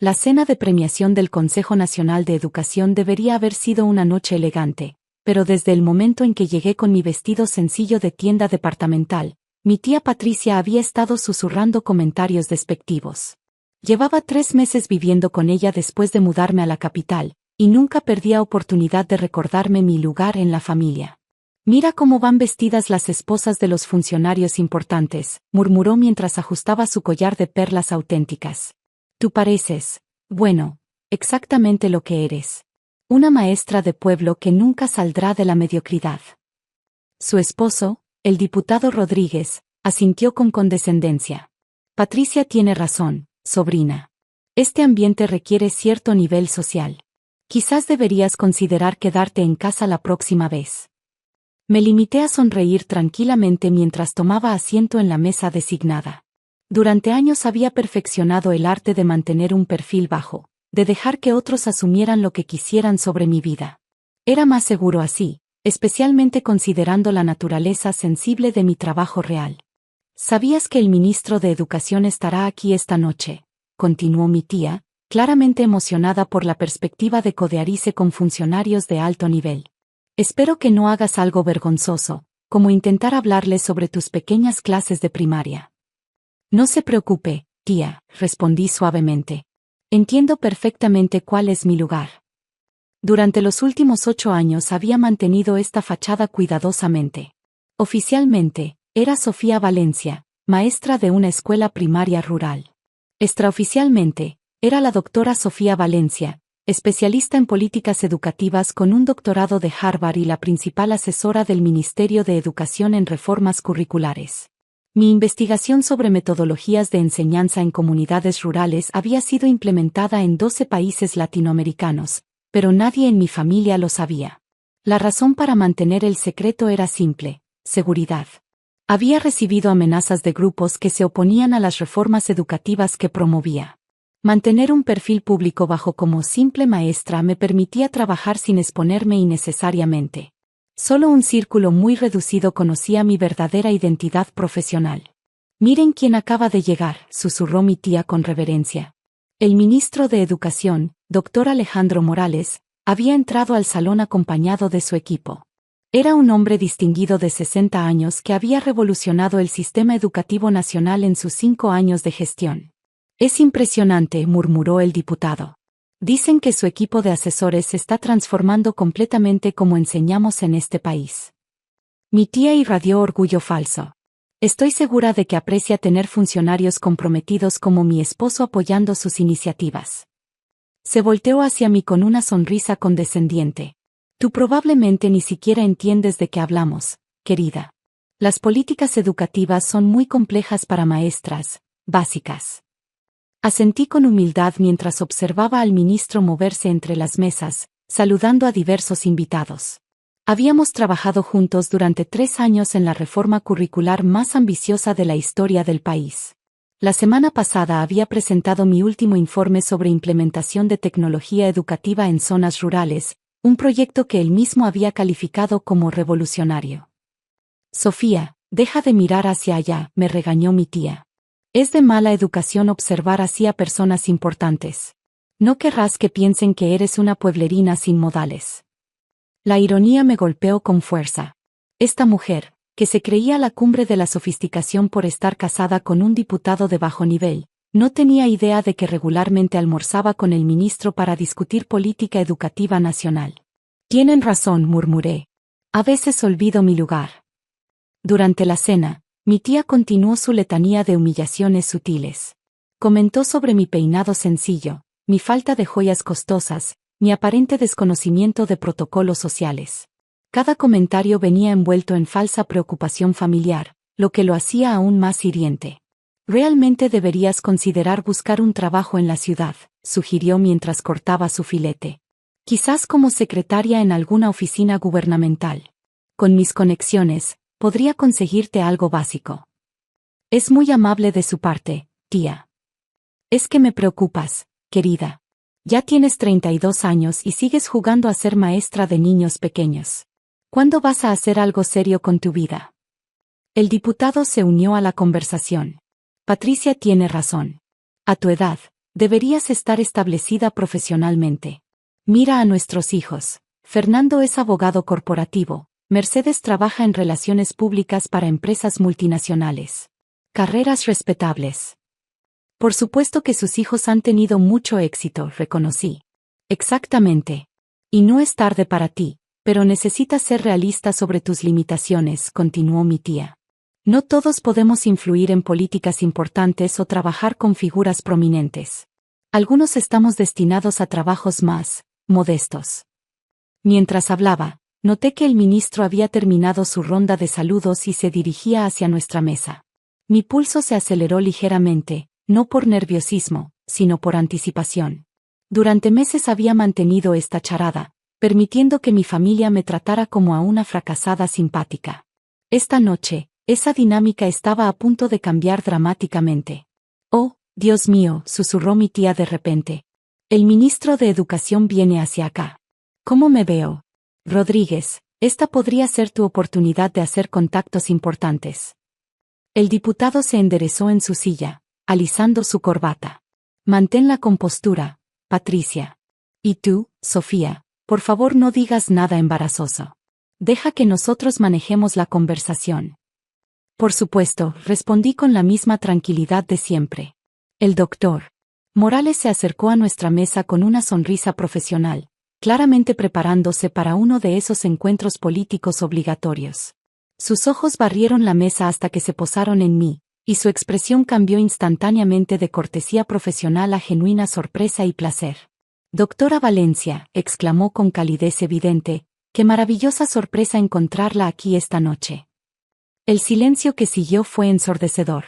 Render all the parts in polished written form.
La cena de premiación del Consejo Nacional de Educación debería haber sido una noche elegante, pero desde el momento en que llegué con mi vestido sencillo de tienda departamental, mi tía Patricia había estado susurrando comentarios despectivos. Llevaba 3 meses viviendo con ella después de mudarme a la capital, y nunca perdía oportunidad de recordarme mi lugar en la familia. «Mira cómo van vestidas las esposas de los funcionarios importantes», murmuró mientras ajustaba su collar de perlas auténticas. «Tú pareces, bueno, exactamente lo que eres. Una maestra de pueblo que nunca saldrá de la mediocridad». Su esposo, el diputado Rodríguez, asintió con condescendencia. «Patricia tiene razón, sobrina. Este ambiente requiere cierto nivel social. Quizás deberías considerar quedarte en casa la próxima vez». Me limité a sonreír tranquilamente mientras tomaba asiento en la mesa designada. Durante años había perfeccionado el arte de mantener un perfil bajo, de dejar que otros asumieran lo que quisieran sobre mi vida. Era más seguro así, especialmente considerando la naturaleza sensible de mi trabajo real. «¿Sabías que el ministro de Educación estará aquí esta noche?», continuó mi tía, claramente emocionada por la perspectiva de codearse con funcionarios de alto nivel. «Espero que no hagas algo vergonzoso, como intentar hablarle sobre tus pequeñas clases de primaria». «No se preocupe, tía», respondí suavemente. «Entiendo perfectamente cuál es mi lugar». Durante los últimos 8 años había mantenido esta fachada cuidadosamente. Oficialmente, era Sofía Valencia, maestra de una escuela primaria rural. Extraoficialmente, era la doctora Sofía Valencia, especialista en políticas educativas con un doctorado de Harvard y la principal asesora del Ministerio de Educación en reformas curriculares. Mi investigación sobre metodologías de enseñanza en comunidades rurales había sido implementada en 12 países latinoamericanos, pero nadie en mi familia lo sabía. La razón para mantener el secreto era simple: seguridad. Había recibido amenazas de grupos que se oponían a las reformas educativas que promovía. Mantener un perfil público bajo como simple maestra me permitía trabajar sin exponerme innecesariamente. Solo un círculo muy reducido conocía mi verdadera identidad profesional. «Miren quién acaba de llegar», susurró mi tía con reverencia. El ministro de Educación, doctor Alejandro Morales, había entrado al salón acompañado de su equipo. Era un hombre distinguido de 60 años que había revolucionado el sistema educativo nacional en sus 5 años de gestión. «Es impresionante», murmuró el diputado. «Dicen que su equipo de asesores se está transformando completamente como enseñamos en este país». Mi tía irradió orgullo falso. «Estoy segura de que aprecia tener funcionarios comprometidos como mi esposo apoyando sus iniciativas». Se volteó hacia mí con una sonrisa condescendiente. «Tú probablemente ni siquiera entiendes de qué hablamos, querida. Las políticas educativas son muy complejas para maestras básicas». Asentí con humildad mientras observaba al ministro moverse entre las mesas, saludando a diversos invitados. Habíamos trabajado juntos durante 3 años en la reforma curricular más ambiciosa de la historia del país. La semana pasada había presentado mi último informe sobre implementación de tecnología educativa en zonas rurales, un proyecto que él mismo había calificado como revolucionario. «Sofía, deja de mirar hacia allá», me regañó mi tía. «Es de mala educación observar así a personas importantes. No querrás que piensen que eres una pueblerina sin modales». La ironía me golpeó con fuerza. Esta mujer, que se creía la cumbre de la sofisticación por estar casada con un diputado de bajo nivel, no tenía idea de que regularmente almorzaba con el ministro para discutir política educativa nacional. «Tienen razón», murmuré. «A veces olvido mi lugar». Durante la cena, mi tía continuó su letanía de humillaciones sutiles. Comentó sobre mi peinado sencillo, mi falta de joyas costosas, mi aparente desconocimiento de protocolos sociales. Cada comentario venía envuelto en falsa preocupación familiar, lo que lo hacía aún más hiriente. «Realmente deberías considerar buscar un trabajo en la ciudad», sugirió mientras cortaba su filete. «Quizás como secretaria en alguna oficina gubernamental. Con mis conexiones, podría conseguirte algo básico». «Es muy amable de su parte, tía». «Es que me preocupas, querida. Ya tienes 32 años y sigues jugando a ser maestra de niños pequeños. ¿Cuándo vas a hacer algo serio con tu vida?». El diputado se unió a la conversación. «Patricia tiene razón. A tu edad, Deberías estar establecida profesionalmente. Mira a nuestros hijos. Fernando es abogado corporativo. Mercedes trabaja en relaciones públicas para empresas multinacionales. Carreras respetables. Por supuesto que sus hijos han tenido mucho éxito, reconocí. Exactamente. Y no es tarde para ti, pero necesitas ser realista sobre tus limitaciones, continuó mi tía. No todos podemos influir en políticas importantes o trabajar con figuras prominentes. Algunos estamos destinados a trabajos más modestos. Mientras hablaba, noté que el ministro había terminado su ronda de saludos y se dirigía hacia nuestra mesa. Mi pulso se aceleró ligeramente, no por nerviosismo, sino por anticipación. Durante meses había mantenido esta charada, permitiendo que mi familia me tratara como a una fracasada simpática. Esta noche, esa dinámica estaba a punto de cambiar dramáticamente. «Oh, Dios mío», susurró mi tía de repente. «El ministro de Educación viene hacia acá. ¿Cómo me veo? Rodríguez, esta podría ser tu oportunidad de hacer contactos importantes». El diputado se enderezó en su silla, alisando su corbata. «Mantén la compostura, Patricia. Y tú, Sofía, por favor no digas nada embarazoso. Deja que nosotros manejemos la conversación». Por supuesto, respondí con la misma tranquilidad de siempre. El doctor Morales se acercó a nuestra mesa con una sonrisa profesional, claramente preparándose para uno de esos encuentros políticos obligatorios. Sus ojos barrieron la mesa hasta que se posaron en mí, y su expresión cambió instantáneamente de cortesía profesional a genuina sorpresa y placer. «Doctora Valencia», exclamó con calidez evidente, «qué maravillosa sorpresa encontrarla aquí esta noche». El silencio que siguió fue ensordecedor.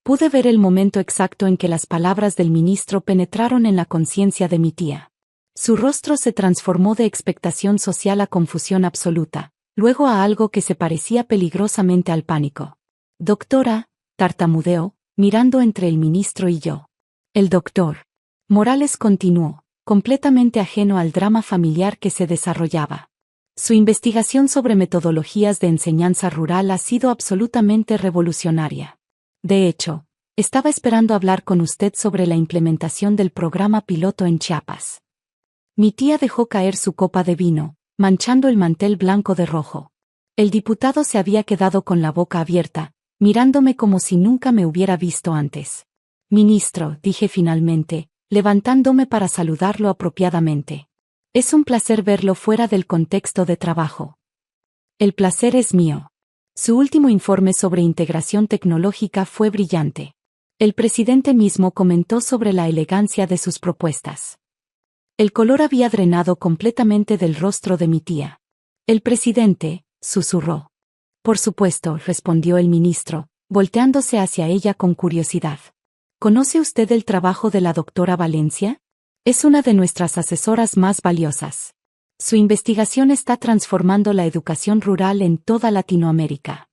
Pude ver el momento exacto en que las palabras del ministro penetraron en la conciencia de mi tía. Su rostro se transformó de expectación social a confusión absoluta, luego a algo que se parecía peligrosamente al pánico. «Doctora», tartamudeó, mirando entre el ministro y yo. El doctor Morales continuó, completamente ajeno al drama familiar que se desarrollaba. Su investigación sobre metodologías de enseñanza rural ha sido absolutamente revolucionaria. De hecho, estaba esperando hablar con usted sobre la implementación del programa piloto en Chiapas. Mi tía dejó caer su copa de vino, manchando el mantel blanco de rojo. El diputado se había quedado con la boca abierta, mirándome como si nunca me hubiera visto antes. «Ministro», dije finalmente, levantándome para saludarlo apropiadamente. «Es un placer verlo fuera del contexto de trabajo». «El placer es mío». Su último informe sobre integración tecnológica fue brillante. El presidente mismo comentó sobre la elegancia de sus propuestas. El color había drenado completamente del rostro de mi tía. «El presidente», susurró. «Por supuesto», respondió el ministro, volteándose hacia ella con curiosidad. «¿Conoce usted el trabajo de la doctora Valencia? Es una de nuestras asesoras más valiosas. Su investigación está transformando la educación rural en toda Latinoamérica».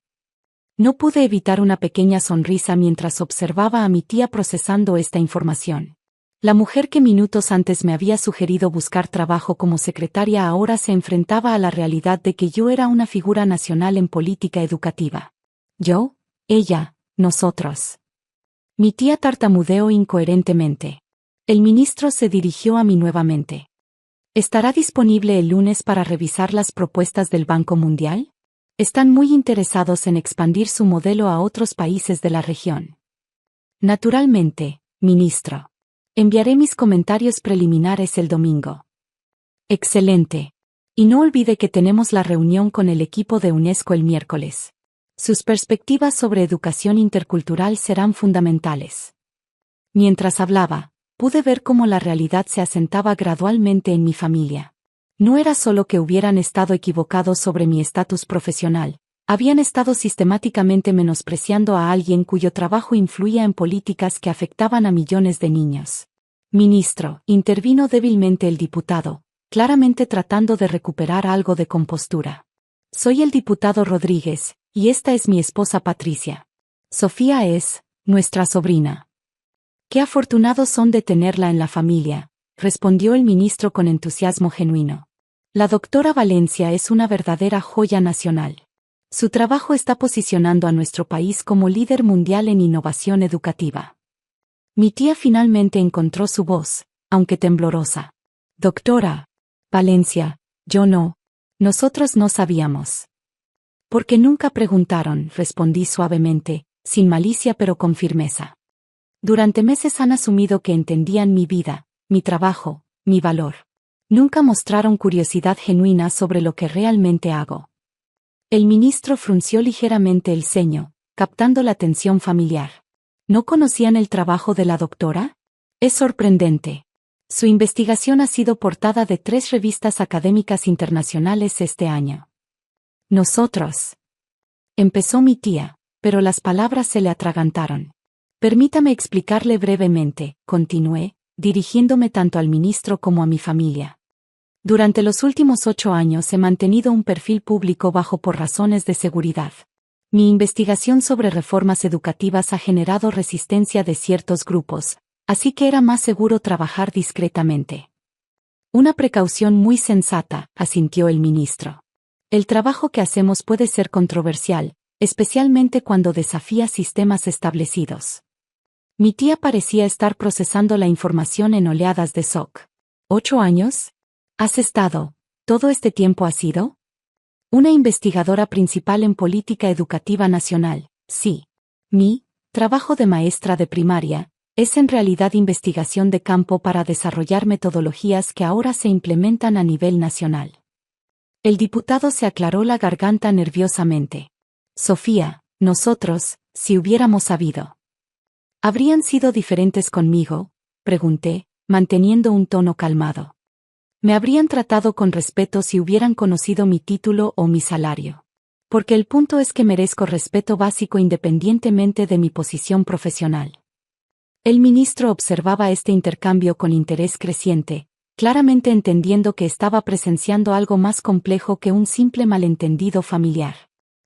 No pude evitar una pequeña sonrisa mientras observaba a mi tía procesando esta información. La mujer que minutos antes me había sugerido buscar trabajo como secretaria ahora se enfrentaba a la realidad de que yo era una figura nacional en política educativa. Yo, ella, nosotros. Mi tía tartamudeó incoherentemente. El ministro se dirigió a mí nuevamente. ¿Estará disponible el lunes para revisar las propuestas del Banco Mundial? Están muy interesados en expandir su modelo a otros países de la región. Naturalmente, ministro. Enviaré mis comentarios preliminares el domingo. Excelente. Y no olvide que tenemos la reunión con el equipo de UNESCO el miércoles. Sus perspectivas sobre educación intercultural serán fundamentales. Mientras hablaba, pude ver cómo la realidad se asentaba gradualmente en mi familia. No era solo que hubieran estado equivocados sobre mi estatus profesional, habían estado sistemáticamente menospreciando a alguien cuyo trabajo influía en políticas que afectaban a millones de niños. «Ministro», intervino débilmente el diputado, claramente tratando de recuperar algo de compostura. «Soy el diputado Rodríguez, y esta es mi esposa Patricia. Sofía es nuestra sobrina». «Qué afortunados son de tenerla en la familia», respondió el ministro con entusiasmo genuino. «La doctora Valencia es una verdadera joya nacional. Su trabajo está posicionando a nuestro país como líder mundial en innovación educativa». Mi tía finalmente encontró su voz, aunque temblorosa. Doctora Valencia, yo no. Nosotros no sabíamos. Porque nunca preguntaron, respondí suavemente, sin malicia pero con firmeza. Durante meses han asumido que entendían mi vida, mi trabajo, mi valor. Nunca mostraron curiosidad genuina sobre lo que realmente hago. El ministro frunció ligeramente el ceño, captando la tensión familiar. ¿No conocían el trabajo de la doctora? Es sorprendente. Su investigación ha sido portada de 3 revistas académicas internacionales este año. Nosotros. Empezó mi tía, pero las palabras se le atragantaron. Permítame explicarle brevemente, continué, dirigiéndome tanto al ministro como a mi familia. Durante los últimos 8 años he mantenido un perfil público bajo por razones de seguridad. Mi investigación sobre reformas educativas ha generado resistencia de ciertos grupos, así que era más seguro trabajar discretamente. Una precaución muy sensata, asintió el ministro. El trabajo que hacemos puede ser controversial, especialmente cuando desafía sistemas establecidos. Mi tía parecía estar procesando la información en oleadas de shock. ¿8 años? ¿Has estado, todo este tiempo has sido? Una investigadora principal en política educativa nacional, sí. Mi trabajo de maestra de primaria es en realidad investigación de campo para desarrollar metodologías que ahora se implementan a nivel nacional. El diputado se aclaró la garganta nerviosamente. Sofía, nosotros, si hubiéramos sabido. ¿Habrían sido diferentes conmigo?, pregunté, manteniendo un tono calmado. Me habrían tratado con respeto si hubieran conocido mi título o mi salario. Porque el punto es que merezco respeto básico independientemente de mi posición profesional. El ministro observaba este intercambio con interés creciente, claramente entendiendo que estaba presenciando algo más complejo que un simple malentendido familiar.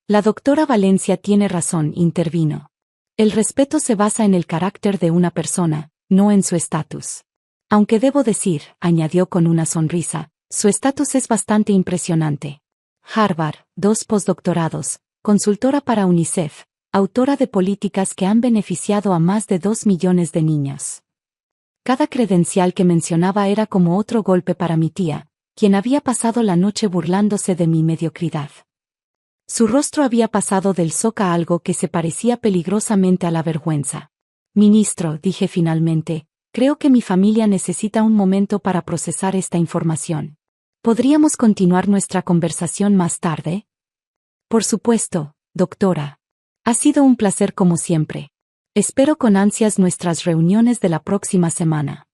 La doctora Valencia tiene razón, intervino. El respeto se basa en el carácter de una persona, no en su estatus. Aunque debo decir, añadió con una sonrisa, su estatus es bastante impresionante. Harvard, 2 postdoctorados, consultora para UNICEF, autora de políticas que han beneficiado a más de 2 millones de niños. Cada credencial que mencionaba era como otro golpe para mi tía, quien había pasado la noche burlándose de mi mediocridad. Su rostro había pasado del shock a algo que se parecía peligrosamente a la vergüenza. Ministro, dije finalmente, creo que mi familia necesita un momento para procesar esta información. ¿Podríamos continuar nuestra conversación más tarde? Por supuesto, doctora. Ha sido un placer como siempre. Espero con ansias nuestras reuniones de la próxima semana.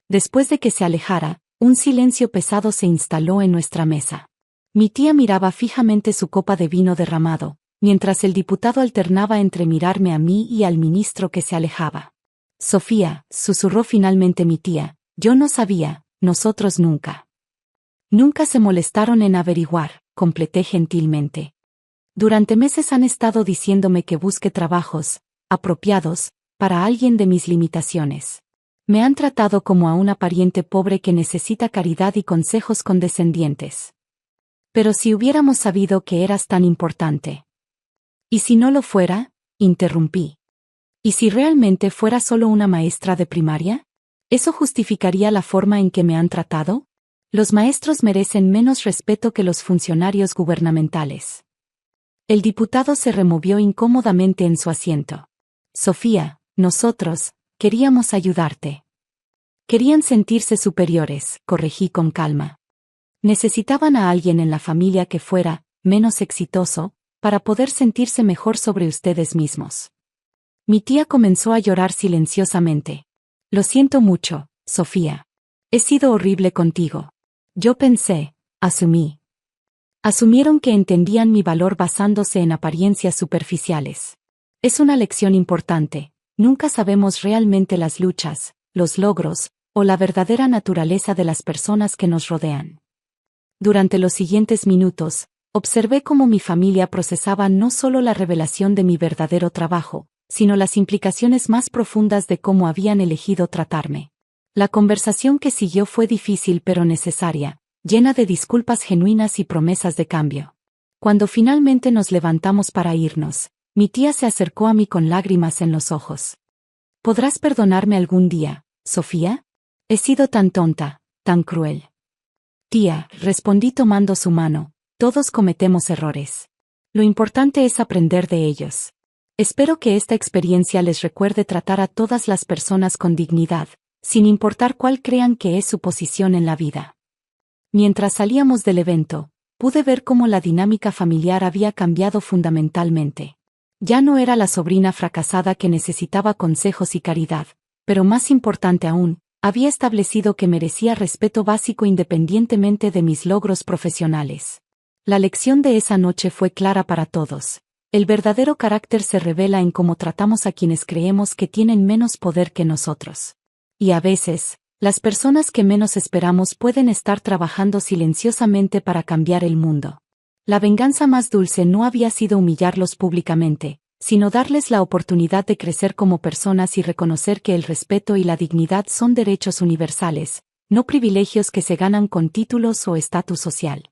Después de que se alejara, un silencio pesado se instaló en nuestra mesa. Mi tía miraba fijamente su copa de vino derramado, mientras el diputado alternaba entre mirarme a mí y al ministro que se alejaba. Sofía, susurró finalmente mi tía, yo no sabía, nosotros nunca. Nunca se molestaron en averiguar, completé gentilmente. Durante meses han estado diciéndome que busque trabajos apropiados para alguien de mis limitaciones. Me han tratado como a una pariente pobre que necesita caridad y consejos condescendientes. Pero si hubiéramos sabido que eras tan importante. ¿Y si no lo fuera? Interrumpí. ¿Y si realmente fuera solo una maestra de primaria? ¿Eso justificaría la forma en que me han tratado? Los maestros merecen menos respeto que los funcionarios gubernamentales. El diputado se removió incómodamente en su asiento. Sofía, nosotros queríamos ayudarte. Querían sentirse superiores, corregí con calma. Necesitaban a alguien en la familia que fuera menos exitoso, para poder sentirse mejor sobre ustedes mismos. Mi tía comenzó a llorar silenciosamente. Lo siento mucho, Sofía. He sido horrible contigo. Yo pensé, asumí. Asumieron que entendían mi valor basándose en apariencias superficiales. Es una lección importante. Nunca sabemos realmente las luchas, los logros, o la verdadera naturaleza de las personas que nos rodean. Durante los siguientes minutos, observé cómo mi familia procesaba no solo la revelación de mi verdadero trabajo, sino las implicaciones más profundas de cómo habían elegido tratarme. La conversación que siguió fue difícil pero necesaria, llena de disculpas genuinas y promesas de cambio. Cuando finalmente nos levantamos para irnos, mi tía se acercó a mí con lágrimas en los ojos. ¿Podrás perdonarme algún día, Sofía? He sido tan tonta, tan cruel. Tía, respondí tomando su mano, todos cometemos errores. Lo importante es aprender de ellos. Espero que esta experiencia les recuerde tratar a todas las personas con dignidad, sin importar cuál crean que es su posición en la vida. Mientras salíamos del evento, pude ver cómo la dinámica familiar había cambiado fundamentalmente. Ya no era la sobrina fracasada que necesitaba consejos y caridad, pero más importante aún, había establecido que merecía respeto básico independientemente de mis logros profesionales. La lección de esa noche fue clara para todos. El verdadero carácter se revela en cómo tratamos a quienes creemos que tienen menos poder que nosotros. Y a veces, las personas que menos esperamos pueden estar trabajando silenciosamente para cambiar el mundo. La venganza más dulce no había sido humillarlos públicamente, sino darles la oportunidad de crecer como personas y reconocer que el respeto y la dignidad son derechos universales, no privilegios que se ganan con títulos o estatus social.